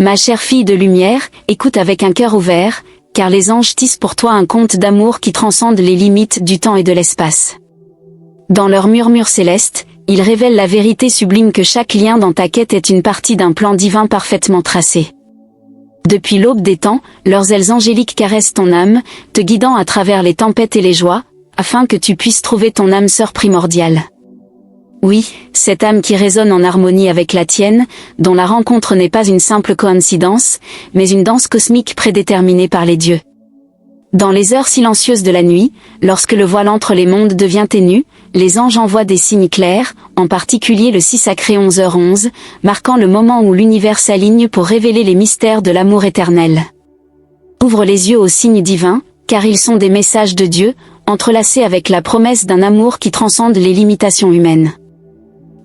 Ma chère fille de lumière, écoute avec un cœur ouvert, car les anges tissent pour toi un conte d'amour qui transcende les limites du temps et de l'espace. Dans leurs murmures célestes, ils révèlent la vérité sublime que chaque lien dans ta quête est une partie d'un plan divin parfaitement tracé. Depuis l'aube des temps, leurs ailes angéliques caressent ton âme, te guidant à travers les tempêtes et les joies, afin que tu puisses trouver ton âme sœur primordiale. Oui, cette âme qui résonne en harmonie avec la tienne, dont la rencontre n'est pas une simple coïncidence, mais une danse cosmique prédéterminée par les dieux. Dans les heures silencieuses de la nuit, lorsque le voile entre les mondes devient ténu, les anges envoient des signes clairs, en particulier le 6 sacré 11h11, marquant le moment où l'univers s'aligne pour révéler les mystères de l'amour éternel. Ouvre les yeux aux signes divins, car ils sont des messages de Dieu, entrelacés avec la promesse d'un amour qui transcende les limitations humaines.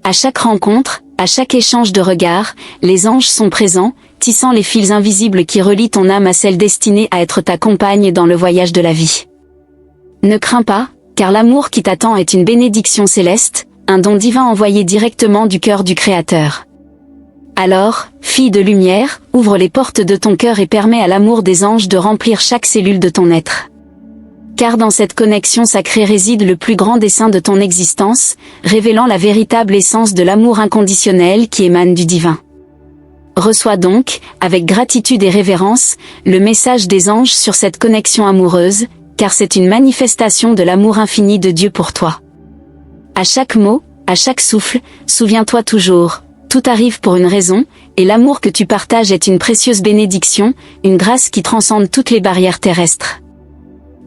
À chaque rencontre, à chaque échange de regards, les anges sont présents, tissant les fils invisibles qui relient ton âme à celle destinée à être ta compagne dans le voyage de la vie. Ne crains pas, car l'amour qui t'attend est une bénédiction céleste, un don divin envoyé directement du cœur du Créateur. Alors, fille de lumière, ouvre les portes de ton cœur et permets à l'amour des anges de remplir chaque cellule de ton être. Car dans cette connexion sacrée réside le plus grand dessein de ton existence, révélant la véritable essence de l'amour inconditionnel qui émane du divin. Reçois donc, avec gratitude et révérence, le message des anges sur cette connexion amoureuse, car c'est une manifestation de l'amour infini de Dieu pour toi. À chaque mot, à chaque souffle, souviens-toi toujours, tout arrive pour une raison, et l'amour que tu partages est une précieuse bénédiction, une grâce qui transcende toutes les barrières terrestres.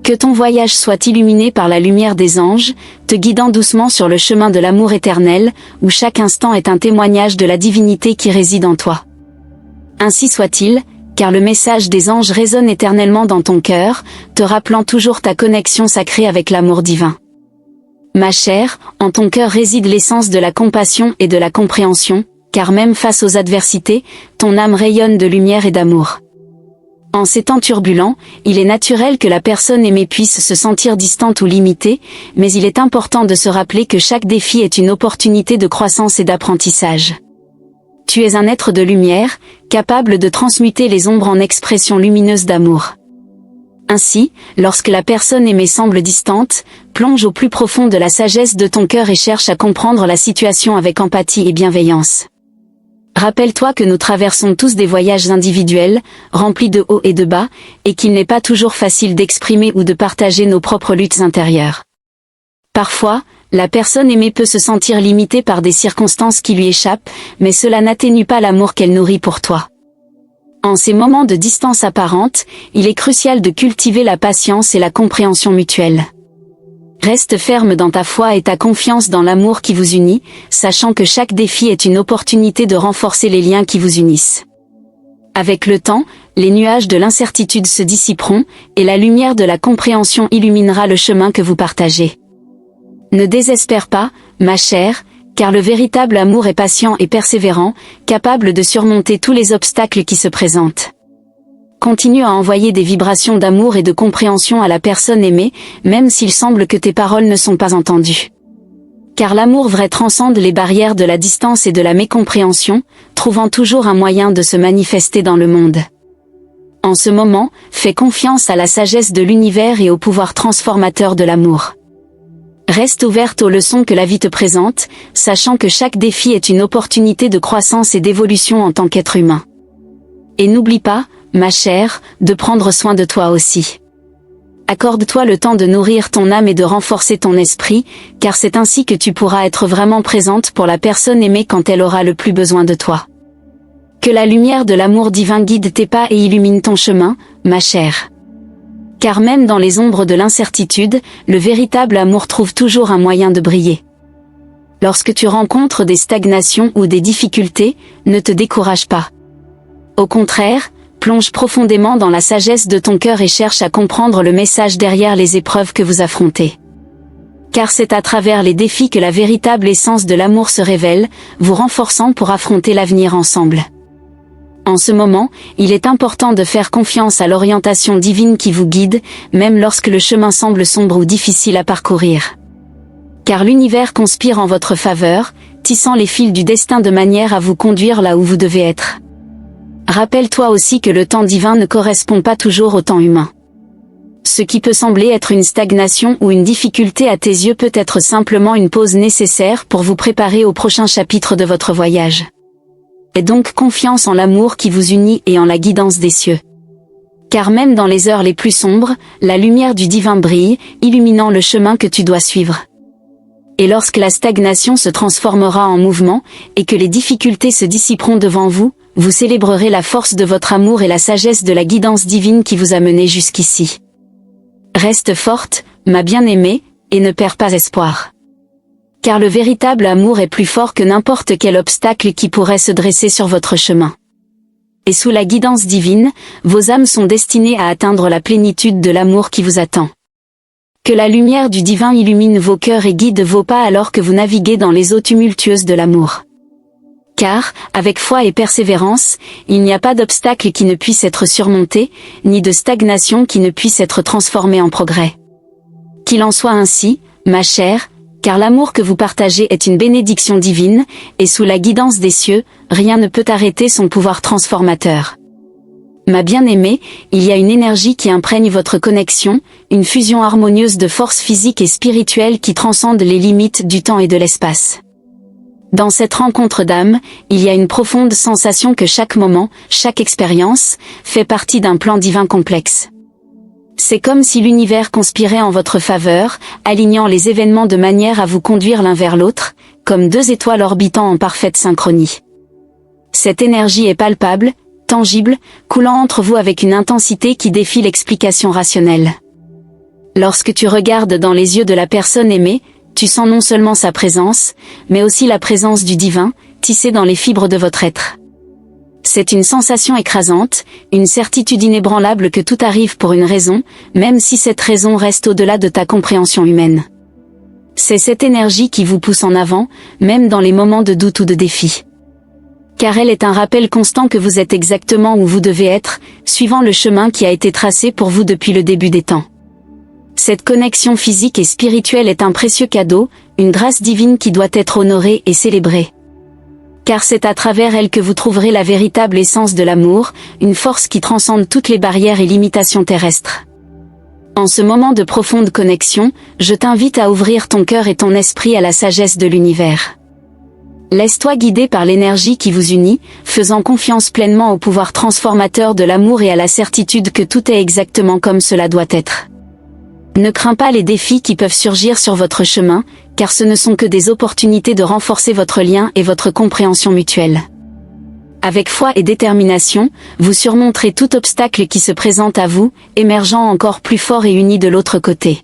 Que ton voyage soit illuminé par la lumière des anges, te guidant doucement sur le chemin de l'amour éternel, où chaque instant est un témoignage de la divinité qui réside en toi. Ainsi soit-il, car le message des anges résonne éternellement dans ton cœur, te rappelant toujours ta connexion sacrée avec l'amour divin. Ma chère, en ton cœur réside l'essence de la compassion et de la compréhension, car même face aux adversités, ton âme rayonne de lumière et d'amour. En ces temps turbulents, il est naturel que la personne aimée puisse se sentir distante ou limitée, mais il est important de se rappeler que chaque défi est une opportunité de croissance et d'apprentissage. Tu es un être de lumière, capable de transmuter les ombres en expressions lumineuses d'amour. Ainsi, lorsque la personne aimée semble distante, plonge au plus profond de la sagesse de ton cœur et cherche à comprendre la situation avec empathie et bienveillance. Rappelle-toi que nous traversons tous des voyages individuels, remplis de hauts et de bas, et qu'il n'est pas toujours facile d'exprimer ou de partager nos propres luttes intérieures. Parfois, la personne aimée peut se sentir limitée par des circonstances qui lui échappent, mais cela n'atténue pas l'amour qu'elle nourrit pour toi. En ces moments de distance apparente, il est crucial de cultiver la patience et la compréhension mutuelle. Reste ferme dans ta foi et ta confiance dans l'amour qui vous unit, sachant que chaque défi est une opportunité de renforcer les liens qui vous unissent. Avec le temps, les nuages de l'incertitude se dissiperont, et la lumière de la compréhension illuminera le chemin que vous partagez. Ne désespère pas, ma chère, car le véritable amour est patient et persévérant, capable de surmonter tous les obstacles qui se présentent. Continue à envoyer des vibrations d'amour et de compréhension à la personne aimée, même s'il semble que tes paroles ne sont pas entendues. Car l'amour vrai transcende les barrières de la distance et de la mécompréhension, trouvant toujours un moyen de se manifester dans le monde. En ce moment, fais confiance à la sagesse de l'univers et au pouvoir transformateur de l'amour. Reste ouverte aux leçons que la vie te présente, sachant que chaque défi est une opportunité de croissance et d'évolution en tant qu'être humain. Et n'oublie pas, ma chère, de prendre soin de toi aussi. Accorde-toi le temps de nourrir ton âme et de renforcer ton esprit, car c'est ainsi que tu pourras être vraiment présente pour la personne aimée quand elle aura le plus besoin de toi. Que la lumière de l'amour divin guide tes pas et illumine ton chemin, ma chère. Car même dans les ombres de l'incertitude, le véritable amour trouve toujours un moyen de briller. Lorsque tu rencontres des stagnations ou des difficultés, ne te décourage pas. Au contraire, plonge profondément dans la sagesse de ton cœur et cherche à comprendre le message derrière les épreuves que vous affrontez. Car c'est à travers les défis que la véritable essence de l'amour se révèle, vous renforçant pour affronter l'avenir ensemble. En ce moment, il est important de faire confiance à l'orientation divine qui vous guide, même lorsque le chemin semble sombre ou difficile à parcourir. Car l'univers conspire en votre faveur, tissant les fils du destin de manière à vous conduire là où vous devez être. Rappelle-toi aussi que le temps divin ne correspond pas toujours au temps humain. Ce qui peut sembler être une stagnation ou une difficulté à tes yeux peut être simplement une pause nécessaire pour vous préparer au prochain chapitre de votre voyage. Aie donc confiance en l'amour qui vous unit et en la guidance des cieux. Car même dans les heures les plus sombres, la lumière du divin brille, illuminant le chemin que tu dois suivre. Et lorsque la stagnation se transformera en mouvement, et que les difficultés se dissiperont devant vous, vous célébrerez la force de votre amour et la sagesse de la guidance divine qui vous a mené jusqu'ici. Reste forte, ma bien-aimée, et ne perds pas espoir. Car le véritable amour est plus fort que n'importe quel obstacle qui pourrait se dresser sur votre chemin. Et sous la guidance divine, vos âmes sont destinées à atteindre la plénitude de l'amour qui vous attend. Que la lumière du divin illumine vos cœurs et guide vos pas alors que vous naviguez dans les eaux tumultueuses de l'amour. Car, avec foi et persévérance, il n'y a pas d'obstacle qui ne puisse être surmonté, ni de stagnation qui ne puisse être transformée en progrès. Qu'il en soit ainsi, ma chère, car l'amour que vous partagez est une bénédiction divine, et sous la guidance des cieux, rien ne peut arrêter son pouvoir transformateur. Ma bien-aimée, il y a une énergie qui imprègne votre connexion, une fusion harmonieuse de forces physiques et spirituelles qui transcende les limites du temps et de l'espace. Dans cette rencontre d'âmes, il y a une profonde sensation que chaque moment, chaque expérience, fait partie d'un plan divin complexe. C'est comme si l'univers conspirait en votre faveur, alignant les événements de manière à vous conduire l'un vers l'autre, comme deux étoiles orbitant en parfaite synchronie. Cette énergie est palpable, tangible, coulant entre vous avec une intensité qui défie l'explication rationnelle. Lorsque tu regardes dans les yeux de la personne aimée, tu sens non seulement sa présence, mais aussi la présence du divin, tissée dans les fibres de votre être. C'est une sensation écrasante, une certitude inébranlable que tout arrive pour une raison, même si cette raison reste au-delà de ta compréhension humaine. C'est cette énergie qui vous pousse en avant, même dans les moments de doute ou de défi. Car elle est un rappel constant que vous êtes exactement où vous devez être, suivant le chemin qui a été tracé pour vous depuis le début des temps. Cette connexion physique et spirituelle est un précieux cadeau, une grâce divine qui doit être honorée et célébrée. Car c'est à travers elle que vous trouverez la véritable essence de l'amour, une force qui transcende toutes les barrières et limitations terrestres. En ce moment de profonde connexion, je t'invite à ouvrir ton cœur et ton esprit à la sagesse de l'univers. Laisse-toi guider par l'énergie qui vous unit, faisant confiance pleinement au pouvoir transformateur de l'amour et à la certitude que tout est exactement comme cela doit être. Ne crains pas les défis qui peuvent surgir sur votre chemin, car ce ne sont que des opportunités de renforcer votre lien et votre compréhension mutuelle. Avec foi et détermination, vous surmonterez tout obstacle qui se présente à vous, émergeant encore plus fort et uni de l'autre côté.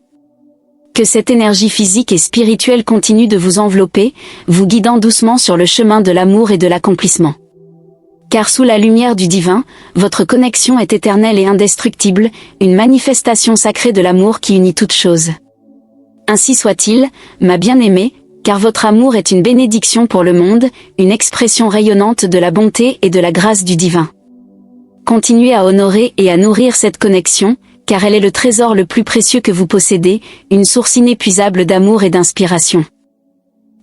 Que cette énergie physique et spirituelle continue de vous envelopper, vous guidant doucement sur le chemin de l'amour et de l'accomplissement. Car sous la lumière du divin, votre connexion est éternelle et indestructible, une manifestation sacrée de l'amour qui unit toutes choses. Ainsi soit-il, ma bien-aimée, car votre amour est une bénédiction pour le monde, une expression rayonnante de la bonté et de la grâce du divin. Continuez à honorer et à nourrir cette connexion, car elle est le trésor le plus précieux que vous possédez, une source inépuisable d'amour et d'inspiration.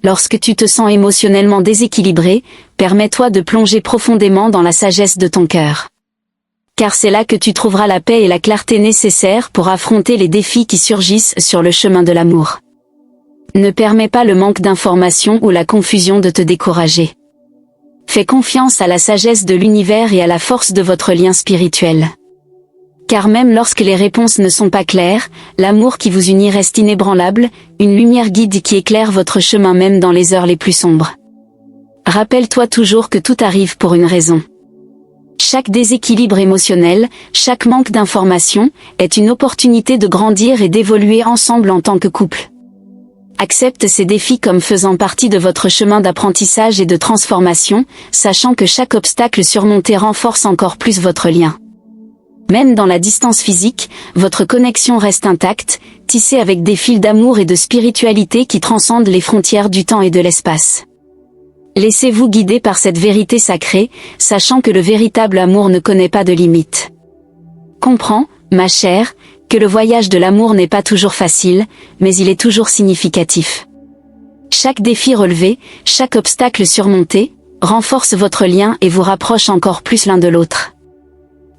Lorsque tu te sens émotionnellement déséquilibré, permets-toi de plonger profondément dans la sagesse de ton cœur. Car c'est là que tu trouveras la paix et la clarté nécessaires pour affronter les défis qui surgissent sur le chemin de l'amour. Ne permets pas le manque d'information ou la confusion de te décourager. Fais confiance à la sagesse de l'univers et à la force de votre lien spirituel. Car même lorsque les réponses ne sont pas claires, l'amour qui vous unit reste inébranlable, une lumière guide qui éclaire votre chemin même dans les heures les plus sombres. Rappelle-toi toujours que tout arrive pour une raison. Chaque déséquilibre émotionnel, chaque manque d'information, est une opportunité de grandir et d'évoluer ensemble en tant que couple. Accepte ces défis comme faisant partie de votre chemin d'apprentissage et de transformation, sachant que chaque obstacle surmonté renforce encore plus votre lien. Même dans la distance physique, votre connexion reste intacte, tissée avec des fils d'amour et de spiritualité qui transcendent les frontières du temps et de l'espace. Laissez-vous guider par cette vérité sacrée, sachant que le véritable amour ne connaît pas de limites. Comprends, ma chère, que le voyage de l'amour n'est pas toujours facile, mais il est toujours significatif. Chaque défi relevé, chaque obstacle surmonté, renforce votre lien et vous rapproche encore plus l'un de l'autre.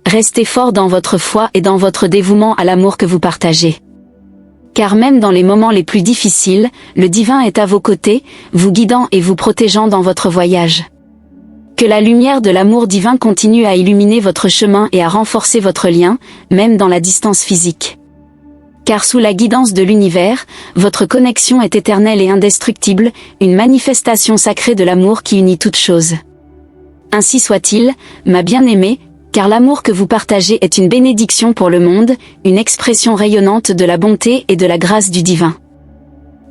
Restez fort dans votre foi et dans votre dévouement à l'amour que vous partagez. Car même dans les moments les plus difficiles, le divin est à vos côtés, vous guidant et vous protégeant dans votre voyage. Que la lumière de l'amour divin continue à illuminer votre chemin et à renforcer votre lien, même dans la distance physique. Car sous la guidance de l'univers, votre connexion est éternelle et indestructible, une manifestation sacrée de l'amour qui unit toutes choses. Ainsi soit-il, ma bien-aimée, car l'amour que vous partagez est une bénédiction pour le monde, une expression rayonnante de la bonté et de la grâce du divin.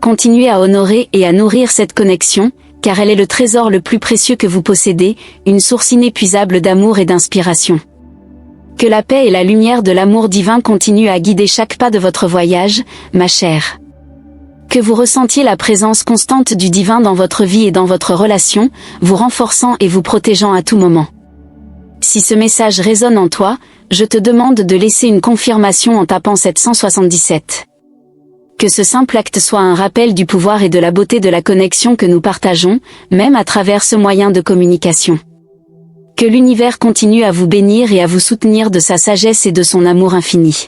Continuez à honorer et à nourrir cette connexion, car elle est le trésor le plus précieux que vous possédez, une source inépuisable d'amour et d'inspiration. Que la paix et la lumière de l'amour divin continuent à guider chaque pas de votre voyage, ma chère. Que vous ressentiez la présence constante du divin dans votre vie et dans votre relation, vous renforçant et vous protégeant à tout moment. Si ce message résonne en toi, je te demande de laisser une confirmation en tapant 777. Que ce simple acte soit un rappel du pouvoir et de la beauté de la connexion que nous partageons, même à travers ce moyen de communication. Que l'univers continue à vous bénir et à vous soutenir de sa sagesse et de son amour infini.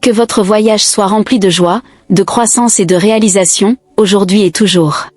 Que votre voyage soit rempli de joie, de croissance et de réalisation, aujourd'hui et toujours.